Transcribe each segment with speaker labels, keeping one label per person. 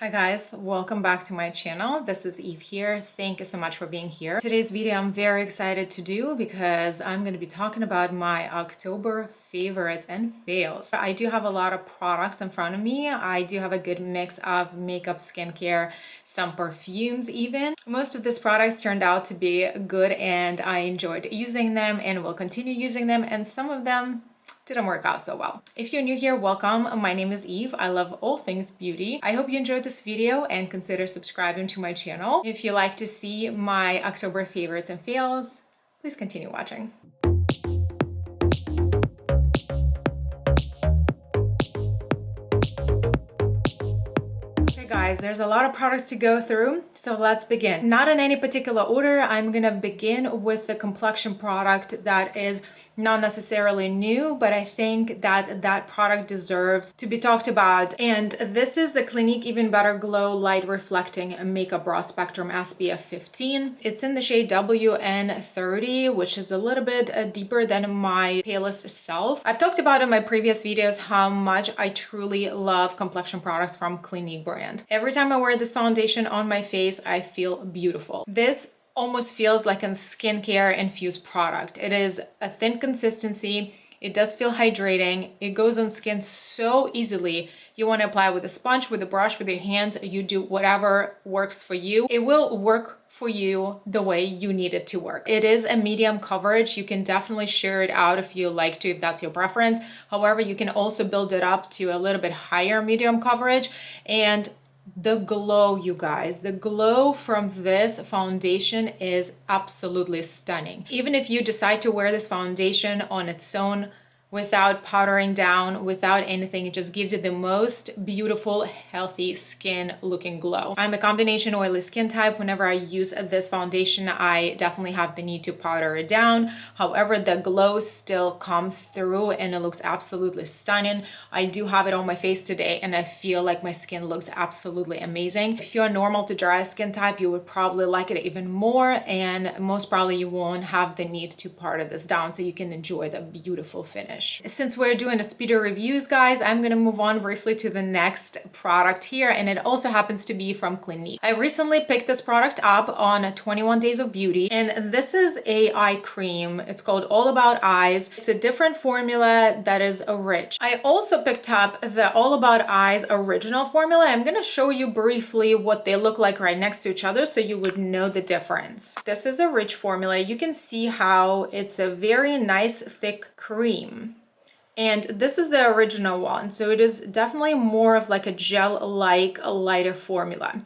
Speaker 1: Hi guys, welcome back to my channel. This is Eve here. Thank you so much for being here. Today's video I'm very excited to do because I'm going to be talking about my October favorites and fails. I do have a lot of products in front of me. I do have a good mix of makeup, skincare, some perfumes even. Most of these products turned out to be good and I enjoyed using them and will continue using them, and some of them didn't work out so well. If you're new here, welcome. My name is Eve. I love all things beauty. I hope you enjoyed this video and consider subscribing to my channel. If you like to see my October favorites and fails, please continue watching. Guys, there's a lot of products to go through, so let's begin. Not in any particular order. I'm gonna begin with the complexion product that is not necessarily new, but I think that that product deserves to be talked about. And this is the Clinique Even Better Glow Light Reflecting Makeup Broad Spectrum SPF 15. It's in the shade WN30, which is a little bit deeper than my palest self. I've talked about in my previous videos how much I truly love complexion products from Clinique brand. Every time I wear this foundation on my face, I feel beautiful. This almost feels like a skincare infused product. It is a thin consistency. It does feel hydrating. It goes on skin so easily. You want to apply with a sponge, with a brush, with your hands. You do whatever works for you. It will work for you the way you need it to work. It is a medium coverage. You can definitely share it out if you like to, if that's your preference. However, you can also build it up to a little bit higher medium coverage. And the glow, you guys, the glow from this foundation is absolutely stunning. Even if you decide to wear this foundation on its own without powdering down, without anything, it just gives you the most beautiful, healthy skin looking glow. I'm a combination oily skin type. Whenever I use this foundation, I definitely have the need to powder it down. However, the glow still comes through and it looks absolutely stunning. I do have it on my face today and I feel like my skin looks absolutely amazing. If you're a normal to dry skin type, you would probably like it even more, and most probably you won't have the need to powder this down so you can enjoy the beautiful finish. Since we're doing the speedy reviews, guys, I'm gonna move on briefly to the next product here, and it also happens to be from Clinique. I recently picked this product up on 21 Days of Beauty, and this is a eye cream. It's called All About Eyes. It's a different formula that is rich. I also picked up the All About Eyes original formula. I'm gonna show you briefly what they look like right next to each other so you would know the difference. This is a rich formula. You can see how it's a very nice thick cream. And this is the original one. So it is definitely more of like a gel-like, a lighter formula.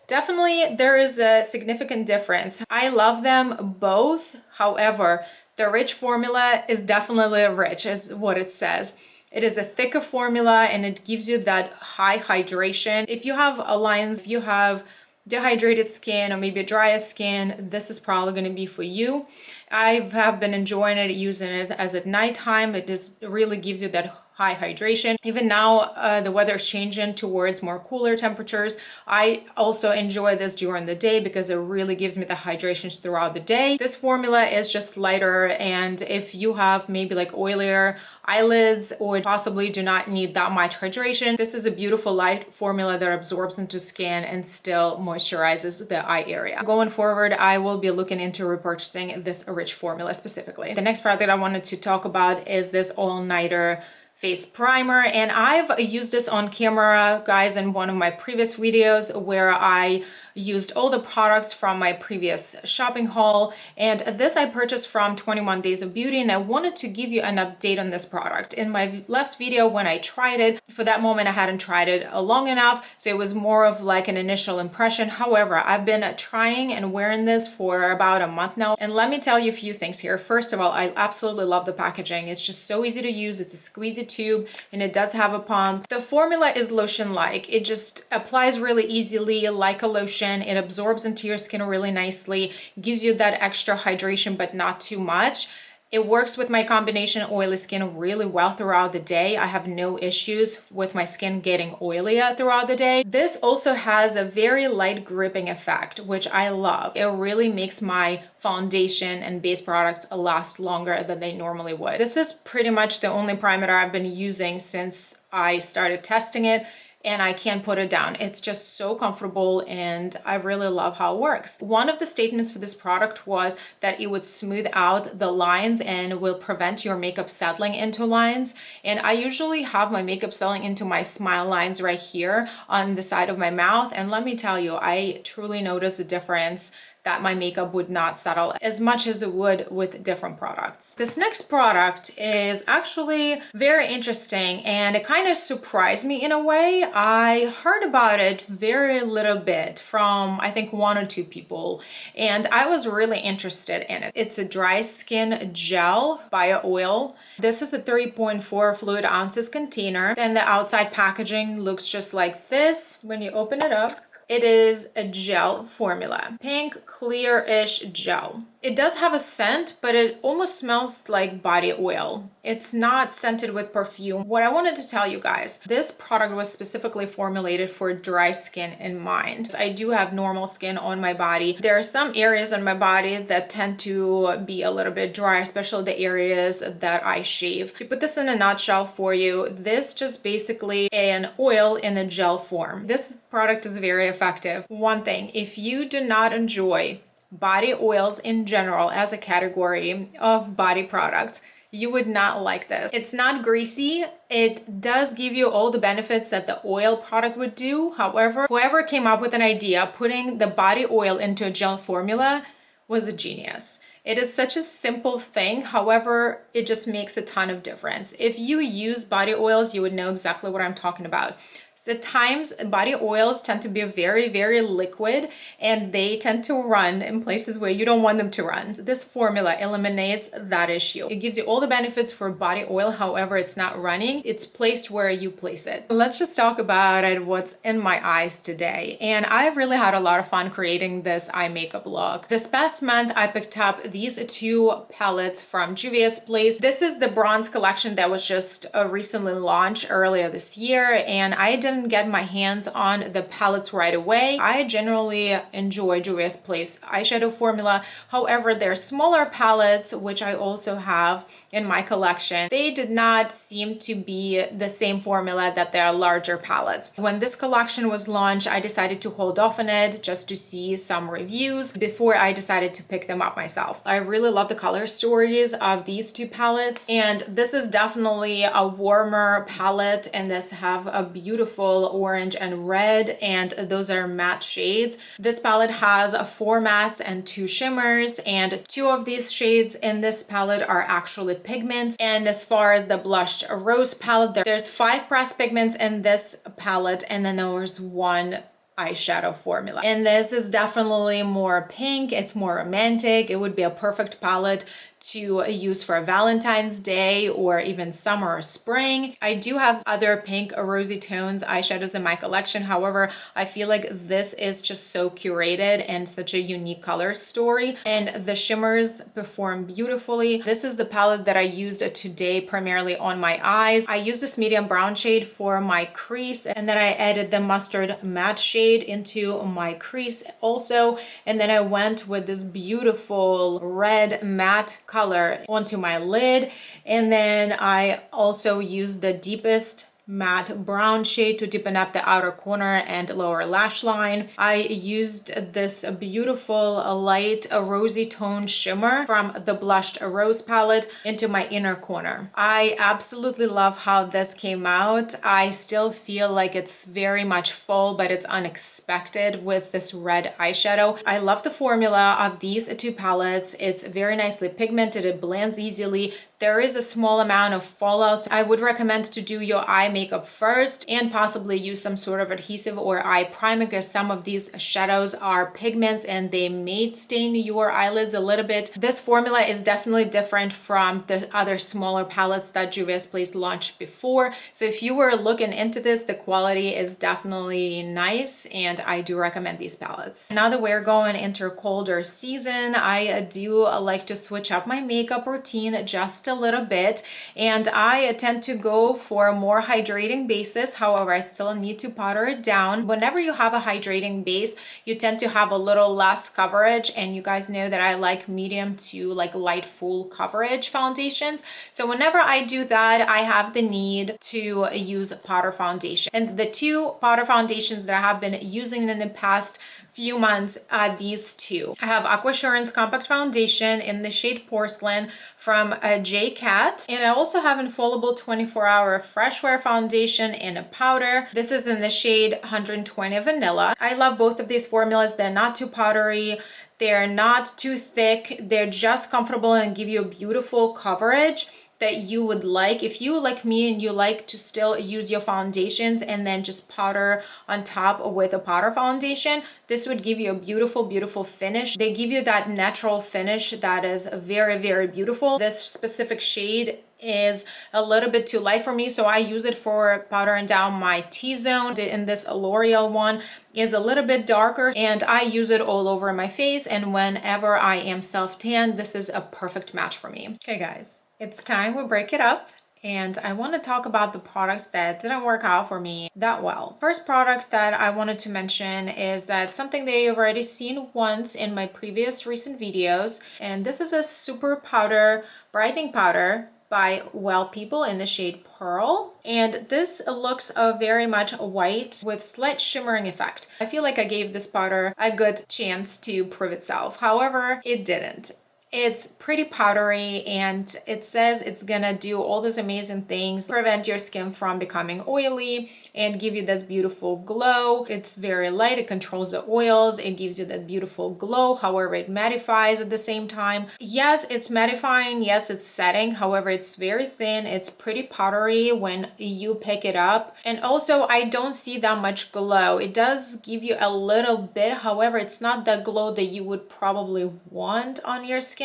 Speaker 1: Definitely there is a significant difference. I love them both. However, the rich formula is definitely rich, is what it says. It is a thicker formula and it gives you that high hydration. If you have lines, if you have dehydrated skin or maybe drier skin, this is probably going to be for you. I have been enjoying it, using it as at nighttime. It really gives you that high hydration. Even now, the weather is changing towards more cooler temperatures. I also enjoy this during the day because it really gives me the hydration throughout the day. This formula is just lighter, and if you have maybe like oilier eyelids or possibly do not need that much hydration, this is a beautiful light formula that absorbs into skin and still moisturizes the eye area. Going forward, I will be looking into repurchasing this rich formula specifically. The next product that I wanted to talk about is this all-nighter face primer, and I've used this on camera, guys, in one of my previous videos where I used all the products from my previous shopping haul, and this I purchased from 21 Days of Beauty, and I wanted to give you an update on this product. In my last video when I tried it, for that moment I hadn't tried it long enough, so it was more of like an initial impression. However, I've been trying and wearing this for about a month now, and let me tell you a few things here. First of all, I absolutely love the packaging. It's just so easy to use. It's a squeezy tube and it does have a pump. The formula is lotion-like. It just applies really easily like a lotion. It absorbs into your skin really nicely, gives you that extra hydration but not too much. It works with my combination oily skin really well throughout the day. I have no issues with my skin getting oilier throughout the day. This also has a very light gripping effect, which I love. It really makes my foundation and base products last longer than they normally would. This is pretty much the only primer I've been using since I started testing it. and I can't put it down. It's just so comfortable and I really love how it works. One of the statements for this product was that it would smooth out the lines and will prevent your makeup settling into lines. And I usually have my makeup settling into my smile lines right here on the side of my mouth. And let me tell you, I truly notice a difference that my makeup would not settle as much as it would with different products. This next product is actually very interesting and it kind of surprised me in a way. I heard about it very little bit from I think 1 or 2 people and I was really interested in it. It's a dry skin gel bio oil. This is a 3.4 fluid ounces container and the outside packaging looks just like this. When you open it up, it is a gel formula, pink clear-ish gel. It does have a scent, but it almost smells like body oil. It's not scented with perfume. What I wanted to tell you guys, this product was specifically formulated for dry skin in mind. I do have normal skin on my body. There are some areas on my body that tend to be a little bit dry, especially the areas that I shave. To put this in a nutshell for you, this just basically an oil in a gel form. This product is very effective. One thing, if you do not enjoy body oils in general as a category of body products, you would not like this. It's not greasy. It does give you all the benefits that the oil product would do. However, whoever came up with an idea putting the body oil into a gel formula was a genius. It is such a simple thing. However, it just makes a ton of difference. If you use body oils, you would know exactly what I'm talking about. So at times, body oils tend to be very, very liquid and they tend to run in places where you don't want them to run. This formula eliminates that issue. It gives you all the benefits for body oil, however, it's not running. It's placed where you place it. Let's just talk about it, what's in my eyes today. And I've really had a lot of fun creating this eye makeup look. This past month, I picked up these 2 palettes from Juvia's Place. This is the bronze collection that was just recently launched earlier this year, and I didn't get my hands on the palettes right away. I generally enjoy Juvia's Place eyeshadow formula. However, they're smaller palettes, which I also have in my collection. They did not seem to be the same formula that their larger palettes. When this collection was launched, I decided to hold off on it just to see some reviews before I decided to pick them up myself. I really love the color stories of these 2 palettes, and this is definitely a warmer palette, and this have a beautiful orange and red, and those are matte shades. This palette has 4 mattes and 2 shimmers, and 2 of these shades in this palette are actually pigments. And as far as the blushed rose palette, there's 5 pressed pigments in this palette, and then there's 1 eyeshadow formula. And this is definitely more pink. It's more romantic. It would be a perfect palette to use for Valentine's Day or even summer or spring. I do have other pink or rosy tones eyeshadows in my collection. However, I feel like this is just so curated and such a unique color story, and the shimmers perform beautifully. This is the palette that I used today primarily on my eyes. I used this medium brown shade for my crease, and then I added the mustard matte shade into my crease also, and then I went with this beautiful red matte color onto my lid, and then I also used the deepest matte brown shade to deepen up the outer corner and lower lash line. I used this beautiful light rosy tone shimmer from the blushed rose palette into my inner corner. I absolutely love how this came out. I still feel like it's very much full, but it's unexpected with this red eyeshadow. I love the formula of these 2 palettes. It's very nicely pigmented. It blends easily. There is a small amount of fallout. I would recommend to do your eye makeup first and possibly use some sort of adhesive or eye primer, because some of these shadows are pigments and they may stain your eyelids a little bit. This formula is definitely different from the other smaller palettes that Juvia's Place launched before. So if you were looking into this, the quality is definitely nice and I do recommend these palettes. Now that we're going into a colder season, I do like to switch up my makeup routine just just a little bit, and I tend to go for a more hydrating basis. However, I still need to powder it down. Whenever you have a hydrating base, you tend to have a little less coverage, and you guys know that I like medium to like light full coverage foundations. So whenever I do that, I have the need to use powder foundation. And the two powder foundations that I have been using in the past few months are these two. I have Aquassurance Compact Foundation in the shade Porcelain from J Cat, and I also have Infallible 24-Hour Fresh Wear Foundation in a powder. This is in the shade 120 Vanilla. I love both of these formulas. They're not too powdery, they're not too thick, they're just comfortable and give you a beautiful coverage that you would like. If you like me and you like to still use your foundations and then just powder on top with a powder foundation, this would give you a beautiful, beautiful finish. They give you that natural finish that is very, very beautiful. This specific shade is a little bit too light for me, so I use it for powdering down my T-zone. And this L'Oreal one is a little bit darker, and I use it all over my face, and whenever I am self-tan, this is a perfect match for me. Okay guys, it's time we break it up, and I want to talk about the products that didn't work out for me that well. First product that I wanted to mention is that something that you've already seen once in my previous recent videos, and this is a super powder brightening powder by Well People in the shade Pearl, and this looks very much white with slight shimmering effect. I feel like I gave this powder a good chance to prove itself. However, it didn't. It's pretty powdery, and it says it's gonna do all these amazing things, prevent your skin from becoming oily and give you this beautiful glow. It's very light, it controls the oils, it gives you that beautiful glow. However, it mattifies at the same time. Yes, it's mattifying, yes, it's setting. However, it's very thin, it's pretty powdery when you pick it up. And also, I don't see that much glow. It does give you a little bit, however, it's not the glow that you would probably want on your skin.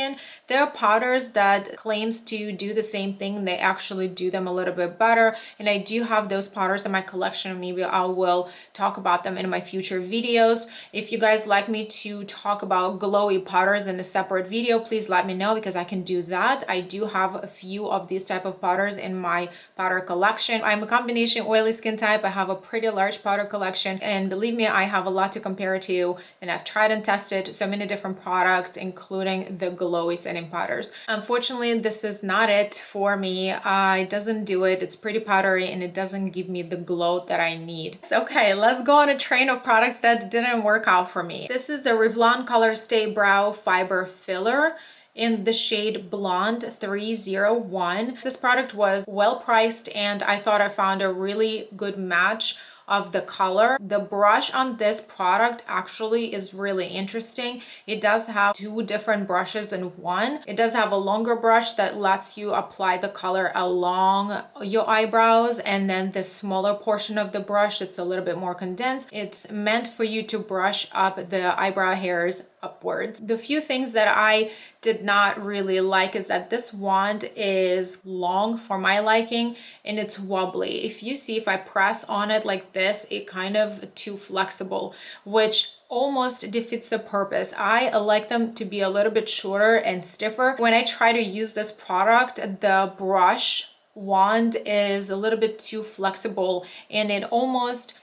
Speaker 1: There are powders that claims to do the same thing. They actually do them a little bit better, and I do have those powders in my collection. Maybe I will talk about them in my future videos. If you guys like me to talk about glowy powders in a separate video, please let me know, because I can do that. I do have a few of these type of powders in my powder collection. I'm a combination oily skin type. I have a pretty large powder collection, and believe me, I have a lot to compare to, and I've tried and tested so many different products, including the glowy setting powders. Unfortunately, this is not it for me. It doesn't do it. It's pretty powdery, and it doesn't give me the glow that I need. So, okay, let's go on a train of products that didn't work out for me. This is the Revlon Color Stay Brow Fiber Filler in the shade Blonde 301. This product was well priced, and I thought I found a really good match of the color. The brush on this product actually is really interesting. It does have two different brushes in one. It does have a longer brush that lets you apply the color along your eyebrows, and then the smaller portion of the brush, it's a little bit more condensed. It's meant for you to brush up the eyebrow hairs upwards. The few things that I did not really like is that this wand is long for my liking, and it's wobbly. If you see, if I press on it like this, it kind of too flexible, which almost defeats the purpose. I like them to be a little bit shorter and stiffer. When I try to use this product, the brush wand is a little bit too flexible, and it almost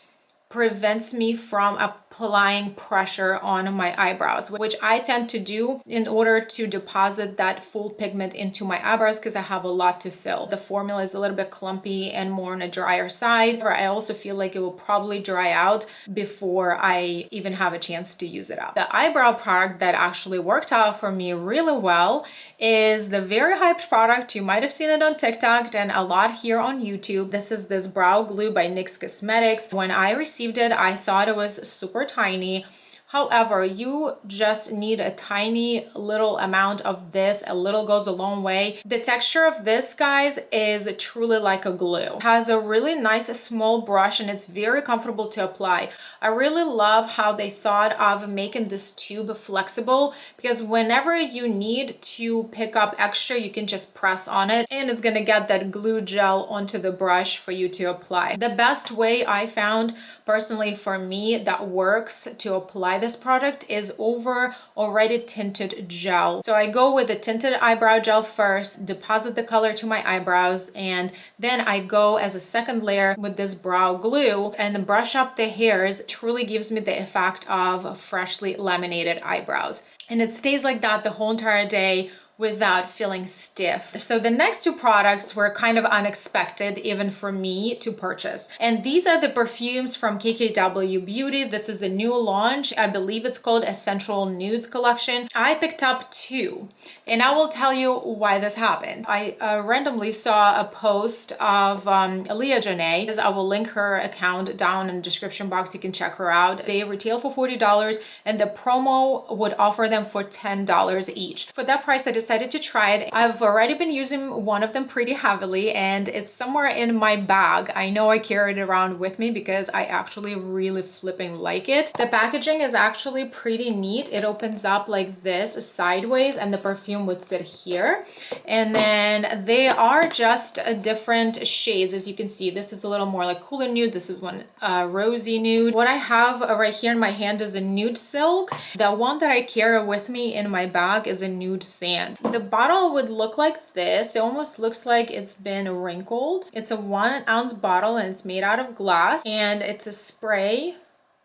Speaker 1: prevents me from applying pressure on my eyebrows, which I tend to do in order to deposit that full pigment into my eyebrows, because I have a lot to fill. The formula is a little bit clumpy and more on a drier side. I also feel like it will probably dry out before I even have a chance to use it up. The eyebrow product that actually worked out for me really well is the very hyped product. You might have seen it on TikTok and a lot here on YouTube. This is this brow glue by NYX Cosmetics. When I received it, I thought it was super tiny. However, you just need a tiny little amount of this. A little goes a long way. The texture of this, guys, is truly like a glue. It has a really nice small brush, and it's very comfortable to apply. I really love how they thought of making this tube flexible, because whenever you need to pick up extra, you can just press on it, and it's gonna get that glue gel onto the brush for you to apply. The best way I found personally for me that works to apply this product is over already tinted gel. So I go with the tinted eyebrow gel first, deposit the color to my eyebrows, and then I go as a second layer with this brow glue and brush up the hairs. It truly gives me the effect of freshly laminated eyebrows. And it stays like that the whole entire day without feeling stiff. So the next two products were kind of unexpected even for me to purchase. And these are the perfumes from KKW Beauty. This is a new launch. I believe it's called Essential Nudes collection. I picked up two, and I will tell you why this happened. I randomly saw a post of Leah Janae. I will link her account down in the description box. You can check her out. They retail for $40 and the promo would offer them for $10 each. For that price, I decided to try it. I've already been using one of them pretty heavily and it's somewhere in my bag. I know I carry it around with me because I actually really flipping like it. The packaging is actually pretty neat. It opens up like this sideways and the perfume would sit here. And then they are just different shades. As you can see, this is a little more like cooler nude. This is one rosy nude. What I have right here in my hand is a nude silk. The one that I carry with me in my bag is a nude sand. The bottle would look like this. It almost looks like it's been wrinkled. It's a 1 ounce bottle and it's made out of glass and it's a spray.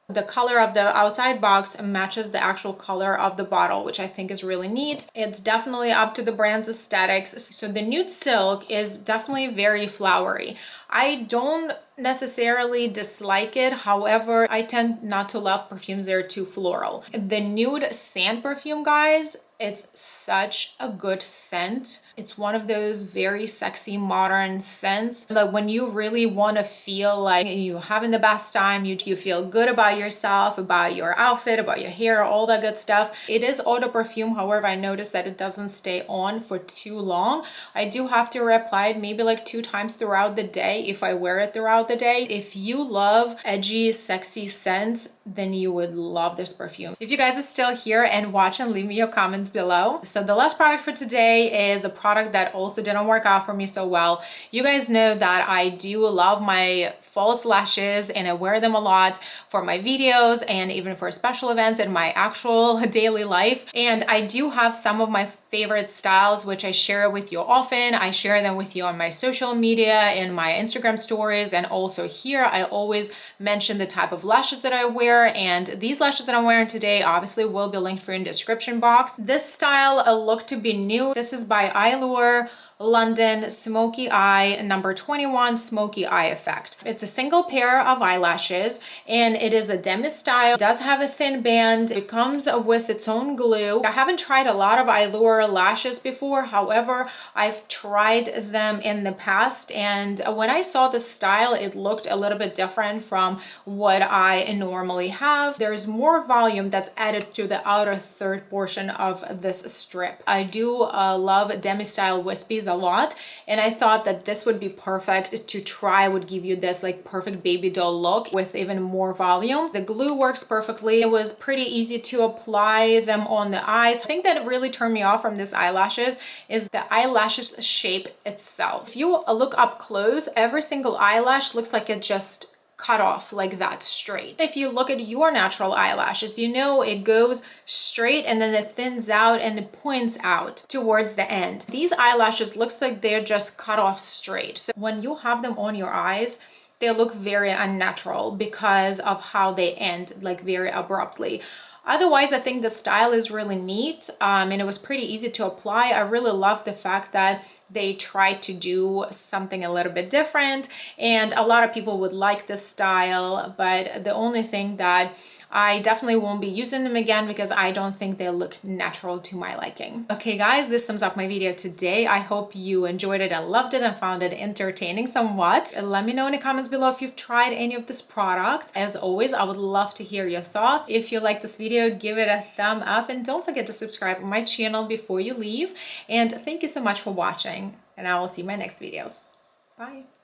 Speaker 1: The color of the outside box matches the actual color of the bottle, which I think is really neat. It's definitely up to the brand's aesthetics. So the nude silk is definitely very flowery. I don't necessarily dislike it. However, I tend not to love perfumes that are too floral. The nude sand perfume, guys, it's such a good scent. It's one of those very sexy modern scents. Like when you really want to feel like you're having the best time, you feel good about yourself, about your outfit, about your hair, all that good stuff. It is eau de perfume. However, I noticed that it doesn't stay on for too long. I do have to reapply it maybe like 2 times throughout the day if I wear it throughout the day. If you love edgy, sexy scents, then you would love this perfume. If you guys are still here and watching, leave me your comments below. So the last product for today is a product that also didn't work out for me so well. You guys know that I do love my false lashes and I wear them a lot for my videos and even for special events in my actual daily life. And I do have some of my favorite styles, which I share with you often. I share them with you on my social media, in my Instagram stories, and also here I always mention the type of lashes that I wear. And these lashes that I'm wearing today obviously will be linked for in the description box. This style looked to be new. This is by Allure London Smoky Eye number 21 Smoky Eye Effect. It's a single pair of eyelashes and it is a demi style. It does have a thin band. It comes with its own glue. I haven't tried a lot of Allure lashes before. However, I've tried them in the past and when I saw the style, it looked a little bit different from what I normally have. There's more volume that's added to the outer third portion of this strip. I do love demi style wispies a lot and I thought that this would be perfect to try. Would give you this like perfect baby doll look with even more volume. The glue works perfectly. It was pretty easy to apply them on the eyes. I think that really turned me off from these eyelashes is the eyelashes shape itself. If you look up close, every single eyelash looks like it just cut off like that straight. If you look at your natural eyelashes, you know it goes straight and then it thins out and it points out towards the end. These eyelashes looks like they're just cut off straight. So when you have them on your eyes, they look very unnatural because of how they end, like very abruptly. Otherwise, I think the style is really neat and it was pretty easy to apply. I really love the fact that they tried to do something a little bit different and a lot of people would like this style, but the only thing that I definitely won't be using them again because I don't think they look natural to my liking. Okay guys, this sums up my video today. I hope you enjoyed it and loved it and found it entertaining somewhat. Let me know in the comments below if you've tried any of this product. As always, I would love to hear your thoughts. If you like this video, give it a thumb up and don't forget to subscribe to my channel before you leave. And thank you so much for watching and I will see you in my next videos. Bye.